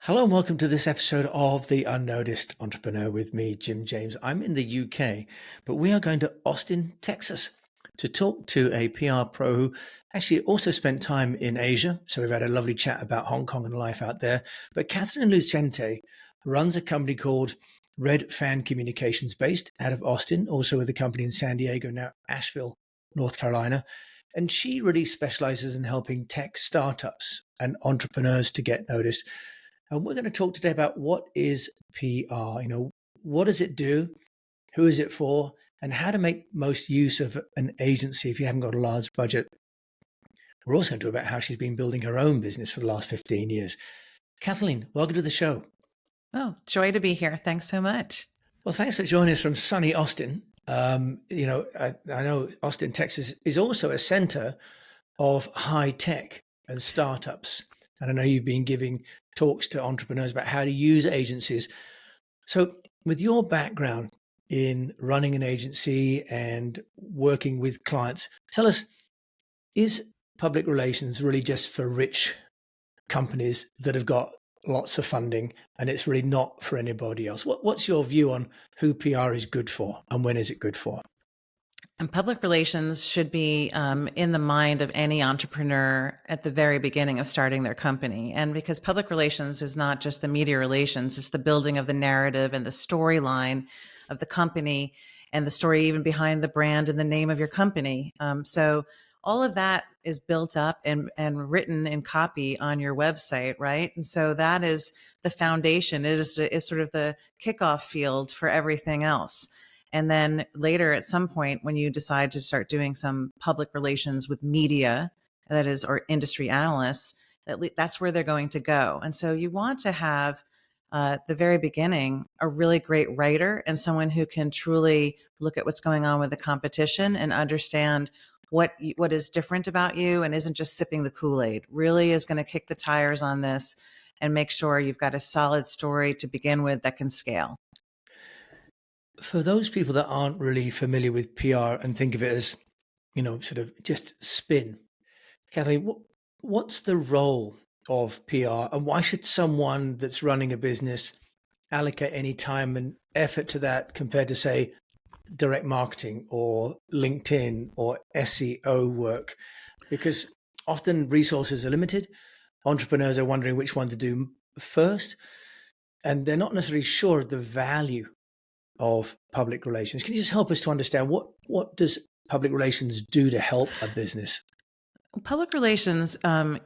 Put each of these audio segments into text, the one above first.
Hello and welcome to this episode of The Unnoticed Entrepreneur with me, Jim James. I'm in the UK, but we are going to Austin, Texas to talk to a PR pro who actually also spent time in Asia. So we've had a lovely chat about Hong Kong and life out there. But Kathleen Lucente runs a company called Red Fan Communications based out of Austin, also with a company in San Diego, now Asheville, North Carolina. And she really specializes in helping tech startups and entrepreneurs to get noticed. And we're going to talk today about what is PR. What does it do? Who is it for? And how to make most use of an agency if you haven't got a large budget. We're also going to talk about how she's been building her own business for the last 15 years. Kathleen, welcome to the show. Oh, joy to be here. Thanks so much. Well, thanks for joining us from sunny Austin. I know Austin, Texas is also a center of high tech and startups. And I know you've been giving talks to entrepreneurs about how to use agencies. So with your background in running an agency and working with clients, tell us, is public relations really just for rich companies that have got lots of funding and it's really not for anybody else? What's your view on who PR is good for and when is it good for? And public relations should be in the mind of any entrepreneur at the very beginning of starting their company. And because public relations is not just the media relations, it's the building of the narrative and the storyline of the company and the story even behind the brand and the name of your company. So all of that is built up and written in copy on your website, right? And so that is the foundation. It is sort of the kickoff field for everything else. And then later at some point, when you decide to start doing some public relations with media, that is, or industry analysts, that's where they're going to go. And so you want to have, at the very beginning, a really great writer and someone who can truly look at what's going on with the competition and understand what is different about you and isn't just sipping the Kool-Aid, really is going to kick the tires on this and make sure you've got a solid story to begin with that can scale. For those people that aren't really familiar with PR and think of it as, sort of just spin, Kathleen, what's the role of PR and why should someone that's running a business allocate any time and effort to that compared to, say, direct marketing or LinkedIn or SEO work? Because often resources are limited. Entrepreneurs are wondering which one to do first, and they're not necessarily sure of the value of public relations. Can you just help us to understand what does public relations do to help a business? Public relations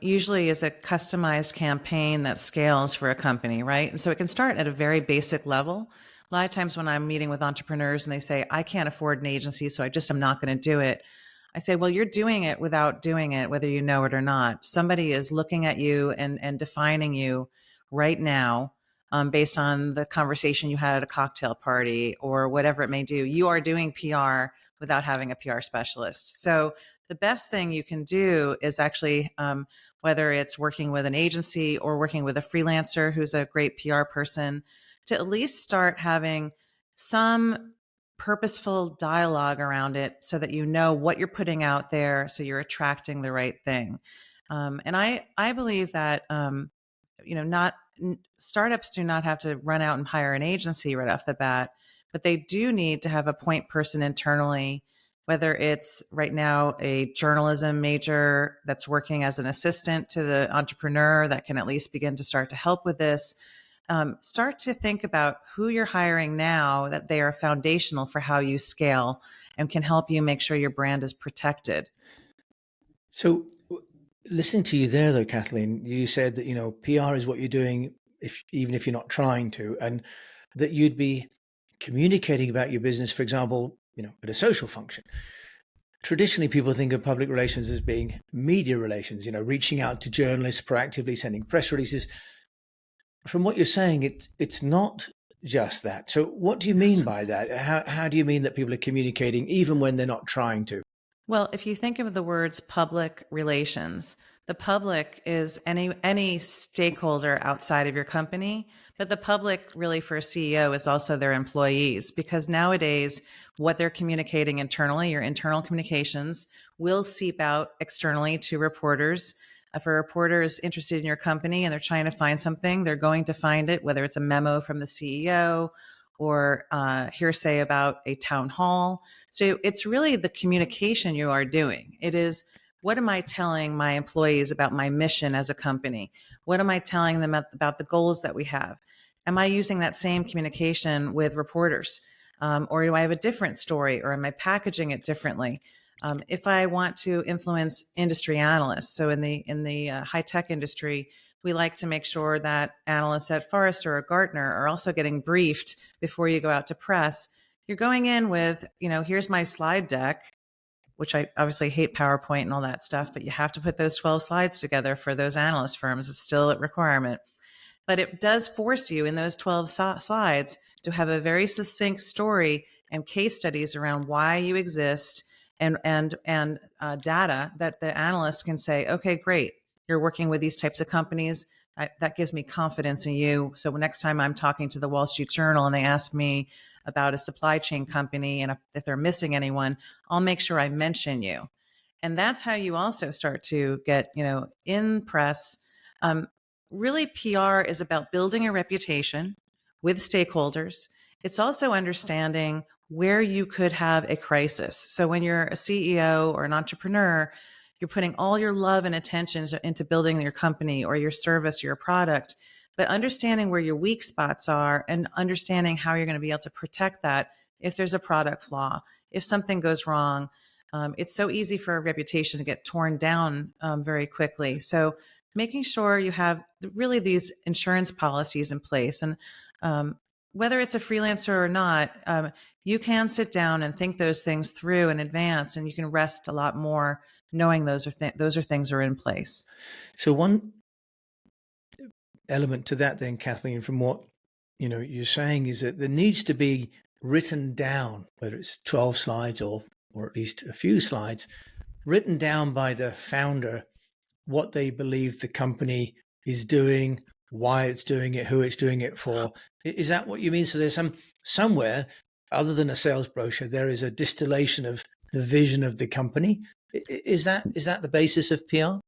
usually is a customized campaign that scales for a company, right? And so it can start at a very basic level. A lot of times when I'm meeting with entrepreneurs and they say, I can't afford an agency, so I just am not going to do it. I say, well, you're doing it without doing it, whether you know it or not. Somebody is looking at you and defining you right now based on the conversation you had at a cocktail party or whatever it may do. You are doing PR without having a PR specialist. So the best thing you can do is actually, whether it's working with an agency or working with a freelancer who's a great PR person, to at least start having some purposeful dialogue around it so that you know what you're putting out there, so you're attracting the right thing. And I believe that, not startups do not have to run out and hire an agency right off the bat, but they do need to have a point person internally, whether it's right now a journalism major that's working as an assistant to the entrepreneur that can at least begin to start to help with this. Start to think about who you're hiring now, that they are foundational for how you scale and can help you make sure your brand is protected. So listening to you there, though, Kathleen, you said that, PR is what you're doing even if you're not trying to, and that you'd be communicating about your business, for example, at a social function. Traditionally, people think of public relations as being media relations, reaching out to journalists, proactively sending press releases. From what you're saying, it's not just that. So what do you mean by that? How do you mean that people are communicating even when they're not trying to? Well, if you think of the words public relations, the public is any stakeholder outside of your company, but the public really for a CEO is also their employees, because nowadays what they're communicating internally, your internal communications, will seep out externally to reporters If a reporter is interested in your company and they're trying to find something, they're going to find it, whether it's a memo from the CEO or hearsay about a town hall. So it's really the communication you are doing. It is, what am I telling my employees about my mission as a company? What am I telling them about the goals that we have? Am I using that same communication with reporters? Or do I have a different story, or am I packaging it differently? If I want to influence industry analysts, so in the high tech industry, we like to make sure that analysts at Forrester or Gartner are also getting briefed before you go out to press. You're going in with, here's my slide deck, which I obviously hate PowerPoint and all that stuff, but you have to put those 12 slides together for those analyst firms. It's still a requirement. But it does force you in those 12 slides to have a very succinct story and case studies around why you exist, and data that the analyst can say, okay, great, you're working with these types of companies. That gives me confidence in you. So next time I'm talking to the Wall Street Journal and they ask me about a supply chain company, and if they're missing anyone, I'll make sure I mention you. And that's how you also start to get, in press. Really, PR is about building a reputation with stakeholders. It's also understanding where you could have a crisis. So when you're a CEO or an entrepreneur, you're putting all your love and attention into building your company or your service, your product, but understanding where your weak spots are and understanding how you're going to be able to protect that if there's a product flaw, if something goes wrong. It's so easy for a reputation to get torn down very quickly. So making sure you have really these insurance policies in place. And whether it's a freelancer or not, you can sit down and think those things through in advance, and you can rest a lot more knowing those are things are in place. So one element to that then, Kathleen, from what you're saying, is that there needs to be written down, whether it's 12 slides or at least a few slides, written down by the founder, what they believe the company is doing, why it's doing it, who it's doing it for. Is that what you mean? So there's somewhere other than a sales brochure, there is a distillation of the vision of the company. Is that the basis of PR?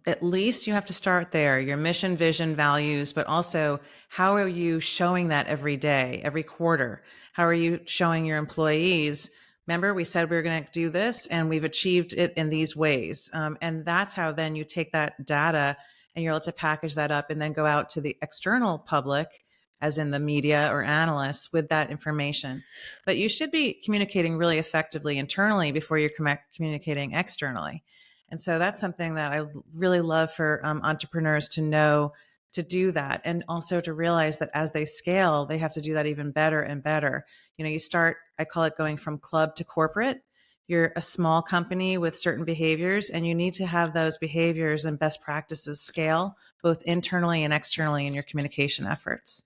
At least you have to start there, your mission, vision, values, but also how are you showing that every day, every quarter? How are you showing your employees? Remember, we said we were going to do this and we've achieved it in these ways. And that's how then you take that data and you're able to package that up and then go out to the external public, as in the media or analysts, with that information. But you should be communicating really effectively internally before you're communicating externally. And so that's something that I really love for entrepreneurs to know, to do that. And also to realize that as they scale, they have to do that even better and better. You start, I call it going from club to corporate. You're a small company with certain behaviors, and you need to have those behaviors and best practices scale both internally and externally in your communication efforts.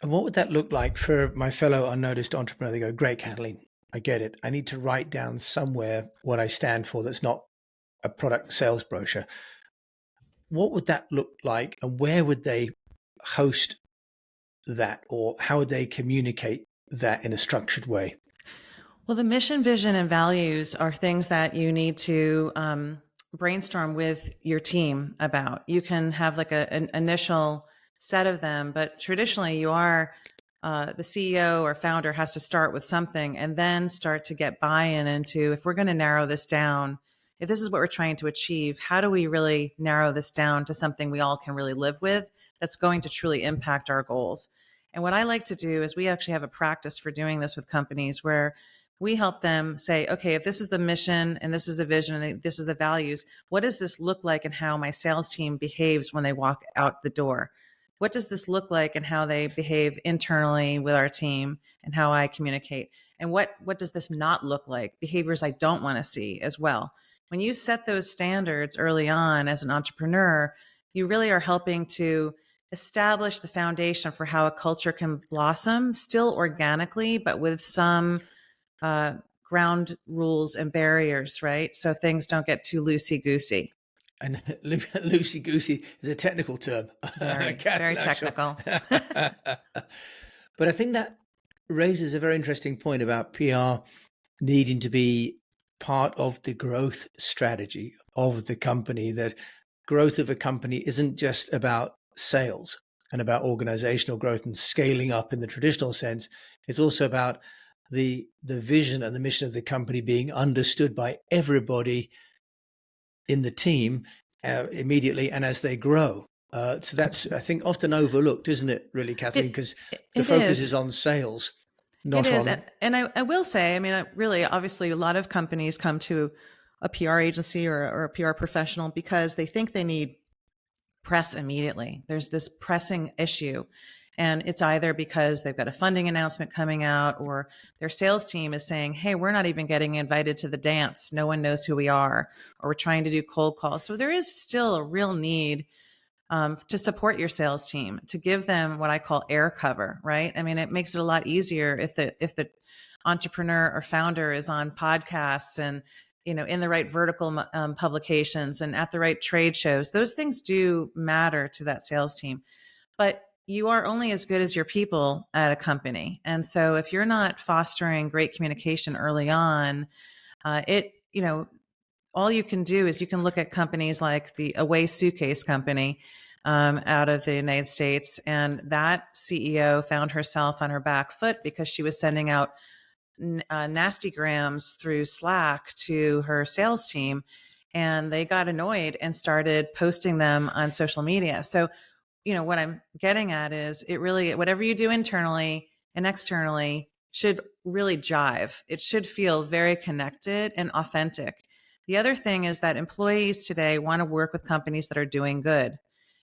And what would that look like for my fellow unnoticed entrepreneur? They go, great, Kathleen, I get it. I need to write down somewhere what I stand for that's not a product sales brochure. What would that look like, and where would they host that, or how would they communicate that in a structured way? Well, the mission, vision, and values are things that you need to brainstorm with your team about. You can have like an initial set of them, but traditionally you are the CEO or founder has to start with something and then start to get buy-in into, if we're going to narrow this down, if this is what we're trying to achieve, how do we really narrow this down to something we all can really live with that's going to truly impact our goals? And what I like to do is we actually have a practice for doing this with companies where we help them say, okay, if this is the mission and this is the vision and this is the values, what does this look like and how my sales team behaves when they walk out the door? What does this look like and how they behave internally with our team and how I communicate? And what does this not look like? Behaviors I don't want to see as well. When you set those standards early on as an entrepreneur, you really are helping to establish the foundation for how a culture can blossom still organically, but with some ground rules and barriers, right? So things don't get too loosey-goosey. And loosey-goosey is a technical term. Very, very technical. But I think that raises a very interesting point about PR needing to be part of the growth strategy of the company, that growth of a company isn't just about sales and about organizational growth and scaling up in the traditional sense. It's also about the vision and the mission of the company being understood by everybody in the team immediately and as they grow. So that's, I think, often overlooked, isn't it, really, Kathleen? It Because the it focus is is. on sales, It not is. on. And I will say, I mean, really, obviously, a lot of companies come to a PR agency or a PR professional because they think they need press immediately. There's this pressing issue. And it's either because they've got a funding announcement coming out or their sales team is saying, hey, we're not even getting invited to the dance. No one knows who we are, or we're trying to do cold calls. So there is still a real need to support your sales team, to give them what I call air cover, right? I mean, it makes it a lot easier if the entrepreneur or founder is on podcasts and in the right vertical publications and at the right trade shows. Those things do matter to that sales team, but you are only as good as your people at a company. And so if you're not fostering great communication early on, it all you can do is you can look at companies like the Away Suitcase Company out of the United States. And that CEO found herself on her back foot because she was sending out nasty grams through Slack to her sales team. And they got annoyed and started posting them on social media. So, what I'm getting at is it really, whatever you do internally and externally should really jive. It should feel very connected and authentic. The other thing is that employees today want to work with companies that are doing good.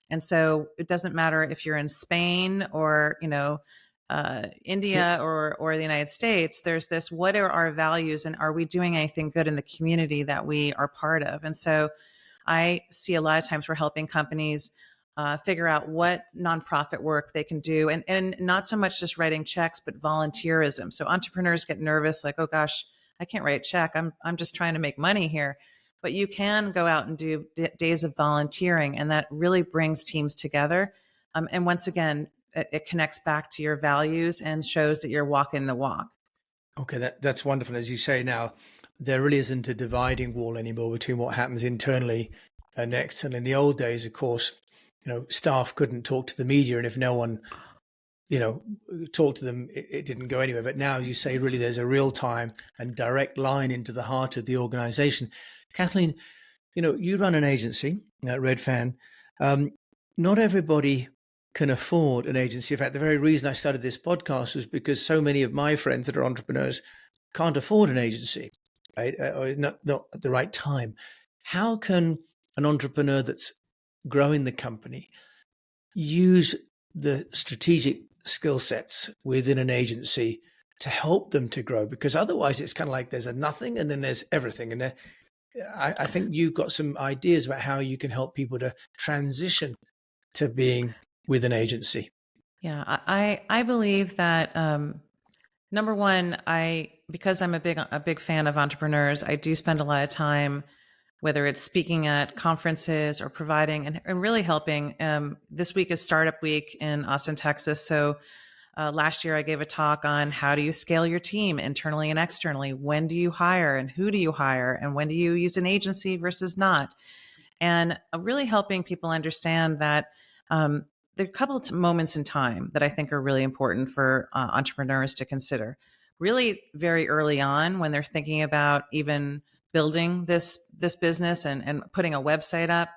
And so it doesn't matter if you're in Spain or, Yeah. India or the United States. There's this: what are our values, and are we doing anything good in the community that we are part of? And so I see a lot of times we're helping companies figure out what nonprofit work they can do, and not so much just writing checks, but volunteerism. So entrepreneurs get nervous, like, oh gosh, I can't write a check. I'm just trying to make money here. But you can go out and do days of volunteering, and that really brings teams together. And once again, it connects back to your values and shows that you're walking the walk. Okay, that's wonderful. As you say now, there really isn't a dividing wall anymore between what happens internally and externally. In the old days, of course, staff couldn't talk to the media, and if no one, talked to them, it didn't go anywhere. But now, as you say, really, there's a real time and direct line into the heart of the organization. Kathleen, you run an agency at Red Fan. Not everybody can afford an agency. In fact, the very reason I started this podcast was because so many of my friends that are entrepreneurs can't afford an agency, right? Or not at the right time. How can an entrepreneur that's growing the company use the strategic skill sets within an agency to help them to grow? Because otherwise it's kind of like there's a nothing and then there's everything. And I think you've got some ideas about how you can help people to transition to being with an agency. Yeah, I believe that number one, because I'm a big fan of entrepreneurs, I do spend a lot of time, whether it's speaking at conferences or providing and really helping. This week is Startup Week in Austin, Texas. So last year I gave a talk on how do you scale your team internally and externally? When do you hire and who do you hire? And when do you use an agency versus not? And really helping people understand that there are a couple of moments in time that I think are really important for entrepreneurs to consider. Really, very early on, when they're thinking about even building this business and putting a website up,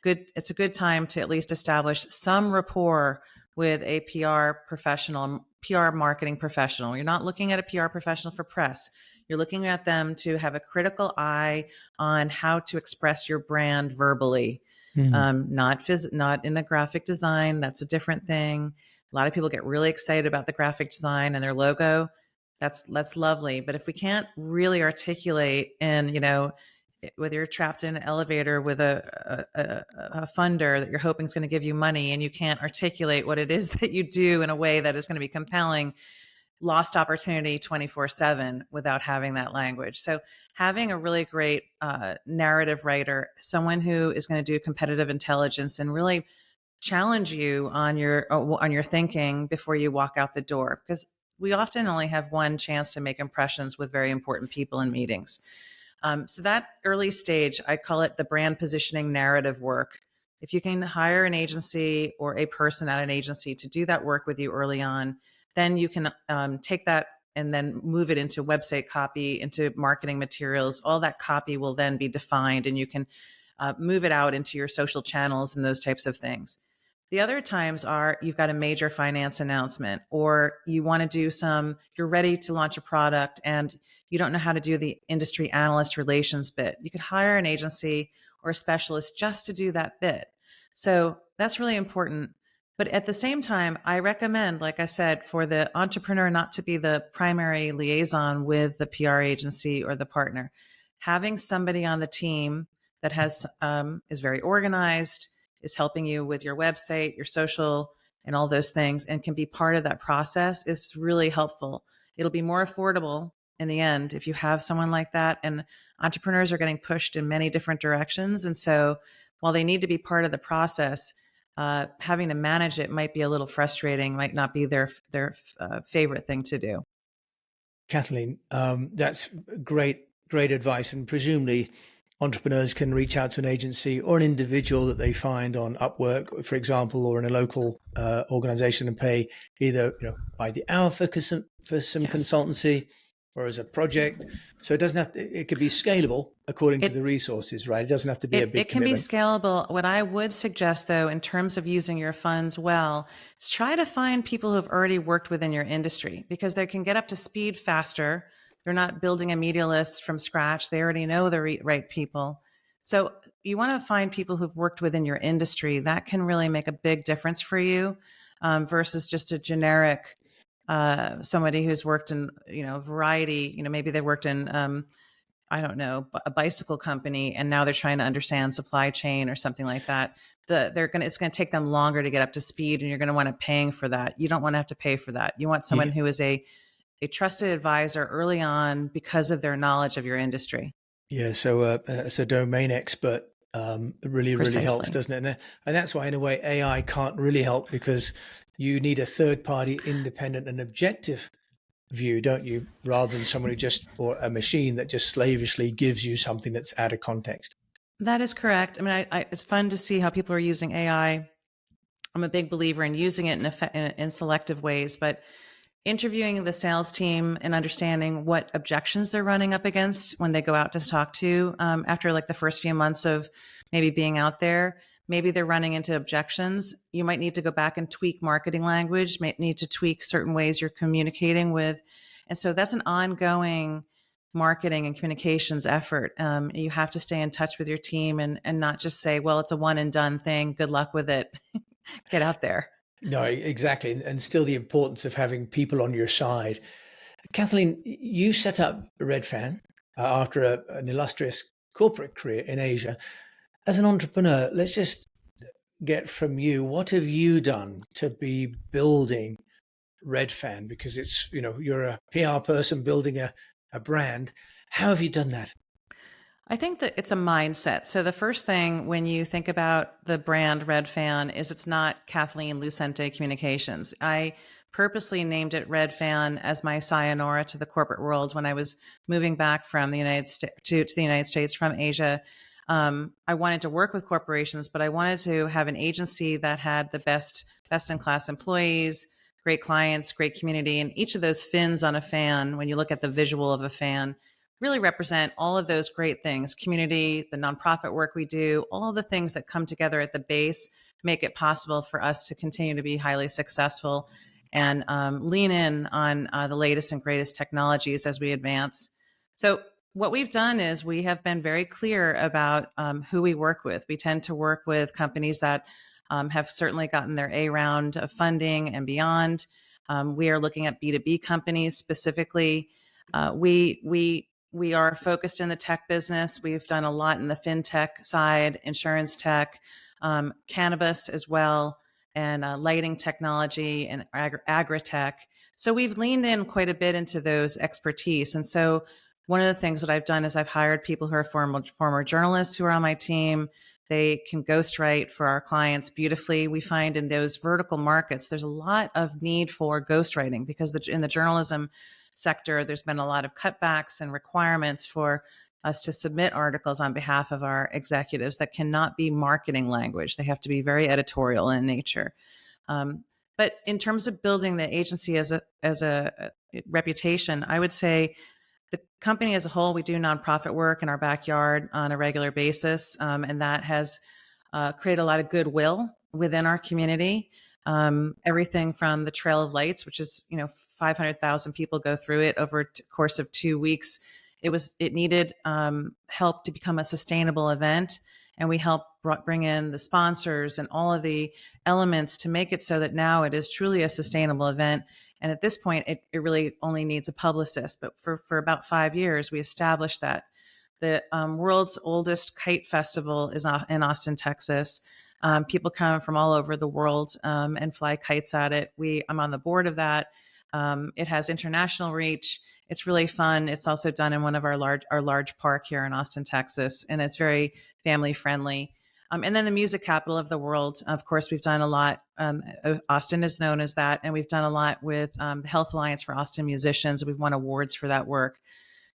it's a good time to at least establish some rapport with a PR professional, PR marketing professional. You're not looking at a PR professional for press. You're looking at them to have a critical eye on how to express your brand verbally, Mm. not in a graphic design. That's a different thing. A lot of people get really excited about the graphic design and their logo. That's lovely. But if we can't really articulate, and whether you're trapped in an elevator with a funder that you're hoping is going to give you money, and you can't articulate what it is that you do in a way that is going to be compelling, lost opportunity 24/7 without having that language. So having a really great narrative writer, someone who is going to do competitive intelligence and really challenge you on your thinking before you walk out the door, because we often only have one chance to make impressions with very important people in meetings. So that early stage, I call it the brand positioning narrative work. If you can hire an agency or a person at an agency to do that work with you early on, then you can take that and then move it into website copy, into marketing materials. All that copy will then be defined, and you can move it out into your social channels and those types of things. The other times are you've got a major finance announcement, or you want to do you're ready to launch a product and you don't know how to do the industry analyst relations bit. You could hire an agency or a specialist just to do that bit. So that's really important. But at the same time, I recommend, like I said, for the entrepreneur not to be the primary liaison with the PR agency or the partner. Having somebody on the team that is very organized, is helping you with your website, your social, and all those things, and can be part of that process is really helpful. It'll be more affordable in the end if you have someone like that. And entrepreneurs are getting pushed in many different directions. And so while they need to be part of the process, having to manage it might be a little frustrating, might not be their favorite thing to do. Kathleen, that's great advice. And presumably entrepreneurs can reach out to an agency or an individual that they find on Upwork, for example, or in a local organization, and pay either by the hour for some Yes. consultancy or as a project. So it doesn't have to, it could be scalable according to the resources, right? It doesn't have to be a big It can be commitment. scalable. What I would suggest, though, in terms of using your funds well, is try to find people who have already worked within your industry, because they can get up to speed faster. They're not building a media list from scratch. They already know the right people. So you want to find people who've worked within your industry. That can really make a big difference for you, versus just a generic somebody who's worked in a variety. Maybe they worked in I don't know, a bicycle company, and now they're trying to understand supply chain or something like that. It's going to take them longer to get up to speed, and you're going to want to paying for that. You don't want to have to pay for that. You want someone Yeah. who is a trusted advisor early on because of their knowledge of your industry. Yeah, so a domain expert really helps, Precisely. doesn't it? And that's why, in a way, AI can't really help, because you need a third party, independent and objective view, don't you? Rather than someone or a machine that just slavishly gives you something that's out of context. That is correct. I mean, it's fun to see how people are using AI. I'm a big believer in using it in selective ways, but interviewing the sales team and understanding what objections they're running up against when they go out to talk to, after like the first few months of maybe being out there, maybe they're running into objections. You might need to go back and tweak marketing language, might need to tweak certain ways you're communicating with. And so that's an ongoing marketing and communications effort. You have to stay in touch with your team and not just say, well, it's a one and done thing. Good luck with it. Get out there. No, exactly. And still the importance of having people on your side. Kathleen, you set up Redfan after an illustrious corporate career in Asia. As an entrepreneur, let's just get from you, what have you done to be building Redfan? Because it's, you're a PR person building a brand. How have you done that? I think that it's a mindset. So the first thing when you think about the brand Redfan is it's not Kathleen Lucente Communications. I purposely named it Redfan as my sayonara to the corporate world when I was moving back from the United States to the United States from Asia. I wanted to work with corporations, but I wanted to have an agency that had the best in class employees, great clients, great community, and each of those fins on a fan. When you look at the visual of a fan, really represent all of those great things: community, the nonprofit work we do, all of the things that come together at the base make it possible for us to continue to be highly successful and lean in on the latest and greatest technologies as we advance. So what we've done is we have been very clear about who we work with. We tend to work with companies that have certainly gotten their A round of funding and beyond. We are looking at B2B companies specifically. We are focused in the tech business. We've done a lot in the fintech side, insurance tech, cannabis as well, and lighting technology and agri-tech. So we've leaned in quite a bit into those expertise. And so one of the things that I've done is I've hired people who are former journalists who are on my team. They can ghostwrite for our clients beautifully. We find in those vertical markets, there's a lot of need for ghostwriting because in the journalism sector, there's been a lot of cutbacks and requirements for us to submit articles on behalf of our executives that cannot be marketing language. They have to be very editorial in nature. But in terms of building the agency as a reputation, I would say the company as a whole, we do nonprofit work in our backyard on a regular basis, and that has created a lot of goodwill within our community. Everything from the Trail of Lights, which is 500,000 people go through it over a course of 2 weeks. It needed help to become a sustainable event, and we helped bring in the sponsors and all of the elements to make it so that now it is truly a sustainable event. And at this point, it really only needs a publicist. But for about 5 years, we established that. The world's oldest kite festival is in Austin, Texas. People come from all over the world and fly kites at it. I'm on the board of that. It has international reach. It's really fun. It's also done in one of our large park here in Austin, Texas, and it's very family friendly. And then the music capital of the world. Of course, we've done a lot. Austin is known as that, and we've done a lot with the Health Alliance for Austin Musicians. We've won awards for that work.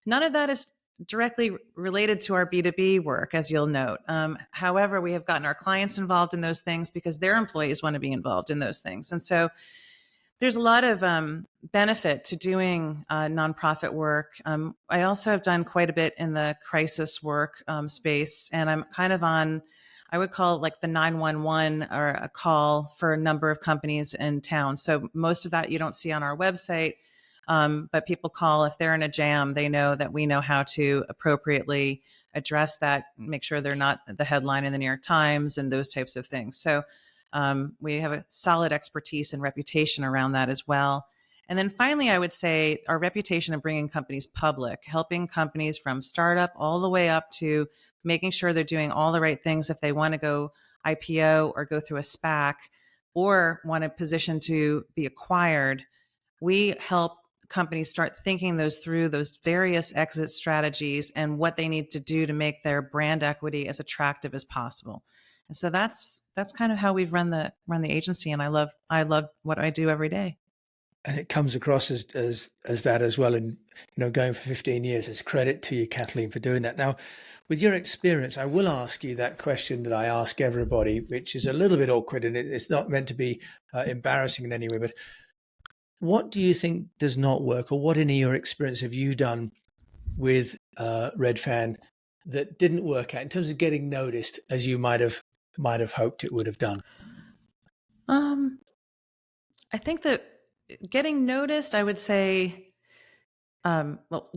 None of that is directly related to our B2B work, as you'll note. However, we have gotten our clients involved in those things because their employees want to be involved in those things. And so there's a lot of benefit to doing nonprofit work. I also have done quite a bit in the crisis work space, and I'm kind of on, I would call it like the 911 or a call for a number of companies in town. So most of that you don't see on our website, but people call if they're in a jam. They know that we know how to appropriately address that, make sure they're not the headline in the New York Times and those types of things. So we have a solid expertise and reputation around that as well. And then finally, I would say our reputation of bringing companies public, helping companies from startup all the way up to making sure they're doing all the right things if they want to go IPO or go through a SPAC or want a position to be acquired. We help companies start thinking through those various exit strategies and what they need to do to make their brand equity as attractive as possible. And so that's kind of how we've run the agency, and I love what I do every day. And it comes across as that as well. And going for 15 years, it's credit to you, Kathleen, for doing that. Now, with your experience, I will ask you that question that I ask everybody, which is a little bit awkward, and it's not meant to be embarrassing in any way. But what do you think does not work, or what in your experience have you done with Redfan that didn't work out in terms of getting noticed as you might have hoped it would have done? I think that getting noticed, I would say,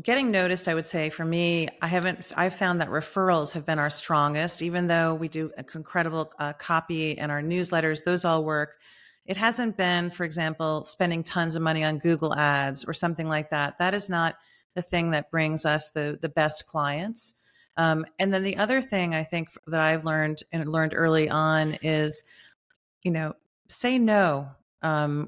getting noticed, I would say for me, I've found that referrals have been our strongest, even though we do incredible copy and our newsletters, those all work. It hasn't been, for example, spending tons of money on Google ads or something like that. That is not the thing that brings us the best clients. And then the other thing I think that I've learned early on is, say no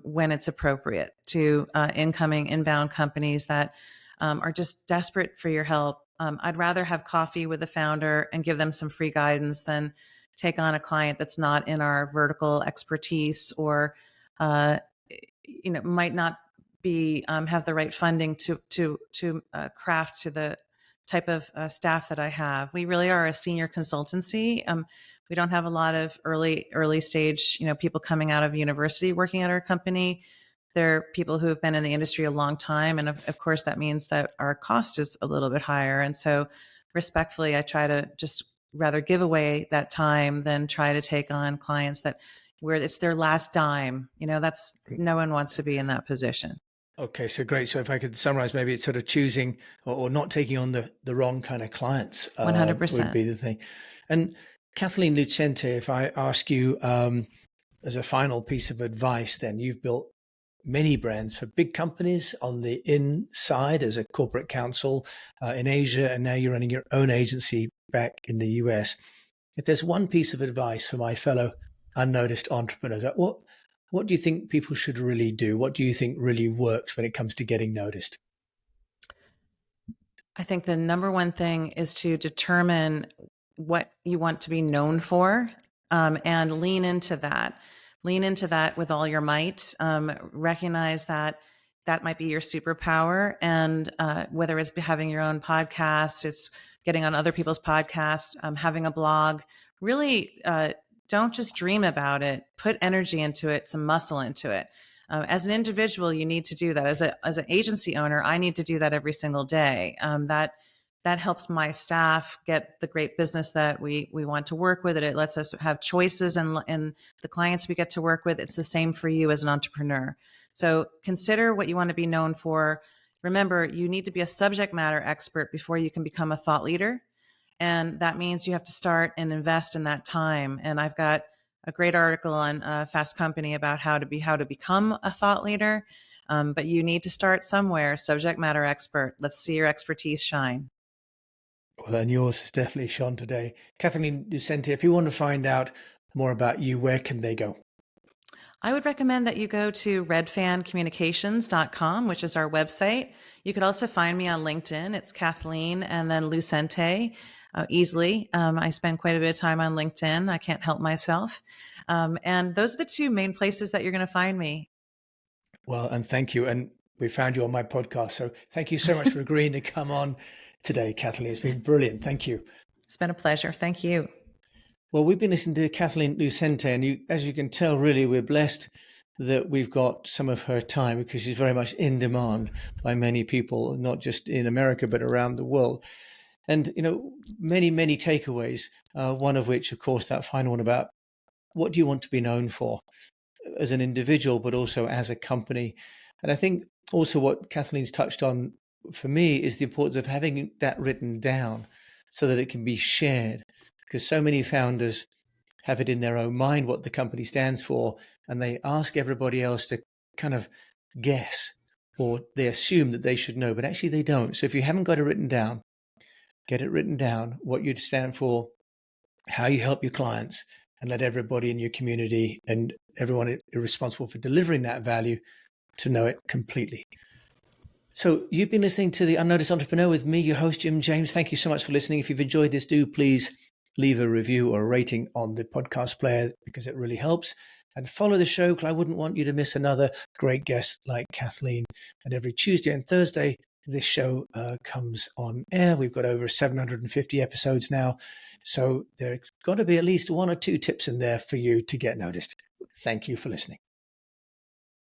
when it's appropriate to inbound companies that are just desperate for your help. I'd rather have coffee with the founder and give them some free guidance than take on a client that's not in our vertical expertise or might not be have the right funding to craft to the type of staff that I have. We really are a senior consultancy. We don't have a lot of early stage, people coming out of university working at our company. They're people who have been in the industry a long time. And of course, that means that our cost is a little bit higher. And so respectfully, I try to just rather give away that time than try to take on clients where it's their last dime. No one wants to be in that position. Okay, so great. So if I could summarize, maybe it's sort of choosing or not taking on the wrong kind of clients 100% would be the thing. And Kathleen Lucente, if I ask you as a final piece of advice, then you've built many brands for big companies on the inside as a corporate counsel in Asia, and now you're running your own agency back in the US. If there's one piece of advice for my fellow unnoticed entrepreneurs, what do you think people should really do? What do you think really works when it comes to getting noticed? I think the number one thing is to determine what you want to be known for and lean into that. Lean into that with all your might. Recognize that might be your superpower. And whether it's having your own podcast, it's getting on other people's podcasts, having a blog. Really, don't just dream about it. Put energy into it, some muscle into it. As an individual, you need to do that. As an agency owner, I need to do that every single day. That helps my staff get the great business that we want to work with. It lets us have choices and the clients we get to work with. It's the same for you as an entrepreneur. So consider what you want to be known for. Remember, you need to be a subject matter expert before you can become a thought leader. And that means you have to start and invest in that time. And I've got a great article on Fast Company about how to become a thought leader. But you need to start somewhere. Subject matter expert. Let's see your expertise shine. Well, and yours has definitely shone today. Kathleen Lucente, if you want to find out more about you, where can they go? I would recommend that you go to redfancommunications.com, which is our website. You could also find me on LinkedIn. It's Kathleen and then Lucente easily. I spend quite a bit of time on LinkedIn. I can't help myself. And those are the two main places that you're going to find me. Well, and thank you. And we found you on my podcast. So thank you so much for agreeing to come on today, Kathleen. It's been brilliant. Thank you. It's been a pleasure. Thank you. Well, we've been listening to Kathleen Lucente, and as you can tell, really, we're blessed that we've got some of her time because she's very much in demand by many people, not just in America, but around the world. And, many, many takeaways, one of which, of course, that final one about what do you want to be known for as an individual, but also as a company. And I think also what Kathleen's touched on for me is the importance of having that written down so that it can be shared, because so many founders have it in their own mind what the company stands for, and they ask everybody else to kind of guess, or they assume that they should know, but actually they don't. So if you haven't got it written down, get it written down, what you stand for, how you help your clients, and let everybody in your community and everyone responsible for delivering that value to know it completely. So you've been listening to The Unnoticed Entrepreneur with me, your host, Jim James. Thank you so much for listening. If you've enjoyed this, do please leave a review or a rating on the podcast player because it really helps. And follow the show because I wouldn't want you to miss another great guest like Kathleen. And every Tuesday and Thursday, this show comes on air. We've got over 750 episodes now. So there's got to be at least one or two tips in there for you to get noticed. Thank you for listening.